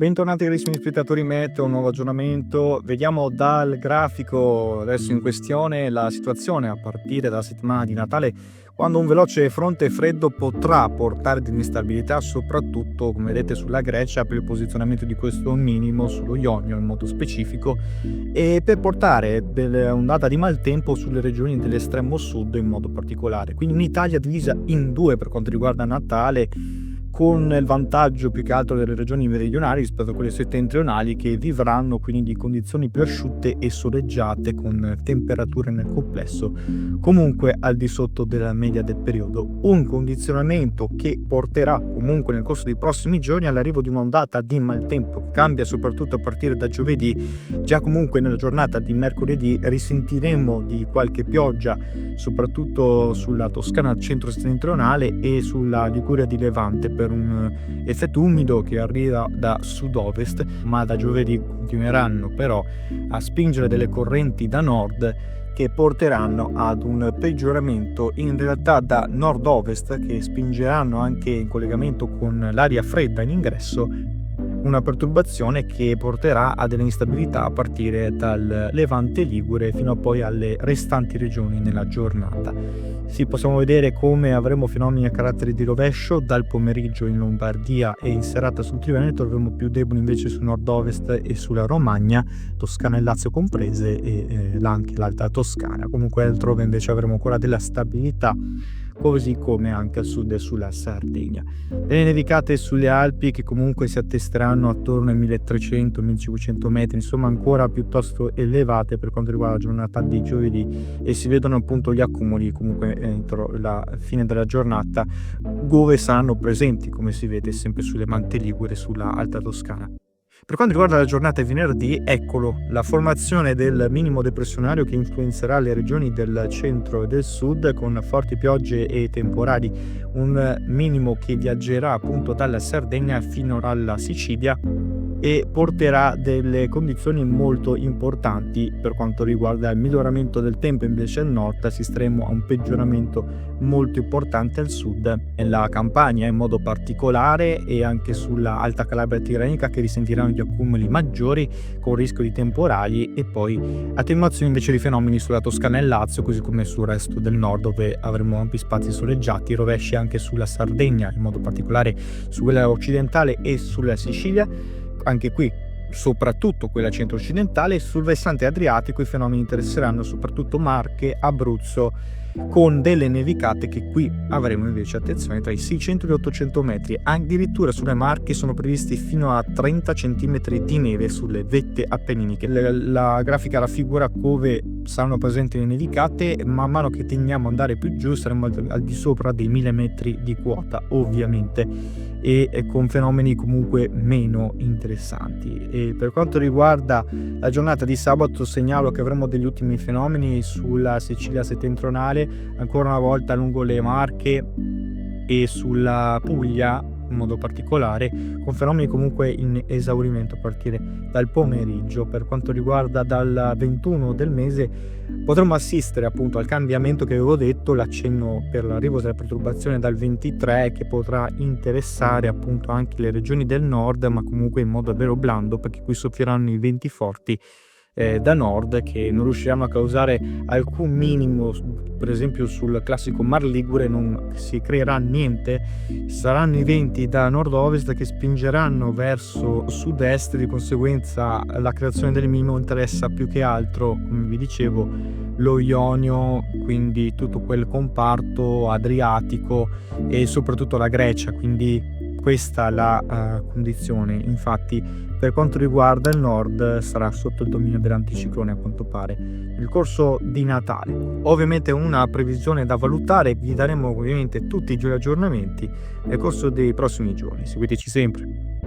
Bentornati carissimi spettatori meteo, un nuovo aggiornamento. Vediamo dal grafico adesso in questione la situazione a partire dalla settimana di Natale, quando un veloce fronte freddo potrà portare dell'instabilità soprattutto, come vedete, sulla Grecia per il posizionamento di questo minimo sullo Ionio in modo specifico, e per portare ondata di maltempo sulle regioni dell'estremo sud in modo particolare. Quindi un'Italia divisa in due per quanto riguarda Natale, con il vantaggio più che altro delle regioni meridionali rispetto a quelle settentrionali, che vivranno quindi di condizioni più asciutte e soleggiate, con temperature nel complesso comunque al di sotto della media del periodo. Un condizionamento che porterà comunque nel corso dei prossimi giorni all'arrivo di un'ondata di maltempo che cambia soprattutto a partire da giovedì. Già comunque nella giornata di mercoledì risentiremo di qualche pioggia soprattutto sulla Toscana centro-settentrionale e sulla Liguria di Levante, per un effetto umido che arriva da sud-ovest, ma da giovedì continueranno però a spingere delle correnti da nord che porteranno ad un peggioramento in realtà da nord-ovest, che spingeranno anche in collegamento con l'aria fredda in ingresso una perturbazione che porterà a delle instabilità a partire dal Levante ligure fino a poi alle restanti regioni nella giornata. Sì, possiamo vedere come avremo fenomeni a carattere di rovescio dal pomeriggio in Lombardia e in serata sul Triveneto, avremo più deboli invece sul nord-ovest e sulla Romagna, Toscana e Lazio comprese, e anche l'Alta Toscana. Comunque altrove invece avremo ancora della stabilità, così come anche al sud e sulla Sardegna. Le nevicate sulle Alpi che comunque si attesteranno attorno ai 1300-1500 metri, insomma ancora piuttosto elevate per quanto riguarda la giornata di giovedì, e si vedono appunto gli accumuli comunque entro la fine della giornata, dove saranno presenti, come si vede, sempre sulle Mante Ligure, sulla Alta Toscana. Per quanto riguarda la giornata di venerdì, eccolo, la formazione del minimo depressionario che influenzerà le regioni del centro e del sud con forti piogge e temporali, un minimo che viaggerà appunto dalla Sardegna fino alla Sicilia e porterà delle condizioni molto importanti per quanto riguarda il miglioramento del tempo. Invece al nord assisteremo a un peggioramento molto importante al sud, nella Campania in modo particolare, e anche sulla Alta Calabria tirrenica, che risentiranno gli accumuli maggiori con rischio di temporali, e poi attenuazione invece di fenomeni sulla Toscana e Lazio, così come sul resto del nord, dove avremo ampi spazi soleggiati, rovesci anche sulla Sardegna in modo particolare, su quella occidentale e sulla Sicilia. Anche qui soprattutto quella centro-occidentale. Sul versante adriatico i fenomeni interesseranno soprattutto Marche, Abruzzo, con delle nevicate che qui avremo invece, attenzione, tra i 600 e gli 800 metri. Addirittura sulle Marche sono previsti fino a 30 cm di neve sulle vette appenniniche. La grafica raffigura dove saranno presenti le nevicate. Man mano che tendiamo ad andare più giù saremo al di sopra dei 1000 metri di quota, ovviamente, e con fenomeni comunque meno interessanti. E per quanto riguarda la giornata di sabato, segnalo che avremo degli ultimi fenomeni sulla Sicilia settentrionale, ancora una volta lungo le Marche e sulla Puglia in modo particolare, con fenomeni comunque in esaurimento a partire dal pomeriggio. Per quanto riguarda dal 21 del mese potremo assistere appunto al cambiamento che avevo detto, l'accenno per l'arrivo della perturbazione dal 23, che potrà interessare appunto anche le regioni del nord, ma comunque in modo davvero blando, perché qui soffieranno i venti forti da nord, che non riusciranno a causare alcun minimo. Per esempio sul classico Mar Ligure non si creerà niente, saranno i venti da nord-ovest che spingeranno verso sud-est, di conseguenza la creazione del minimo interessa più che altro, come vi dicevo, lo Ionio, quindi tutto quel comparto adriatico e soprattutto la Grecia, quindi questa è la condizione. Infatti per quanto riguarda il nord sarà sotto il dominio dell'anticiclone a quanto pare nel corso di Natale. Ovviamente una previsione da valutare, vi daremo ovviamente tutti gli aggiornamenti nel corso dei prossimi giorni. Seguiteci sempre.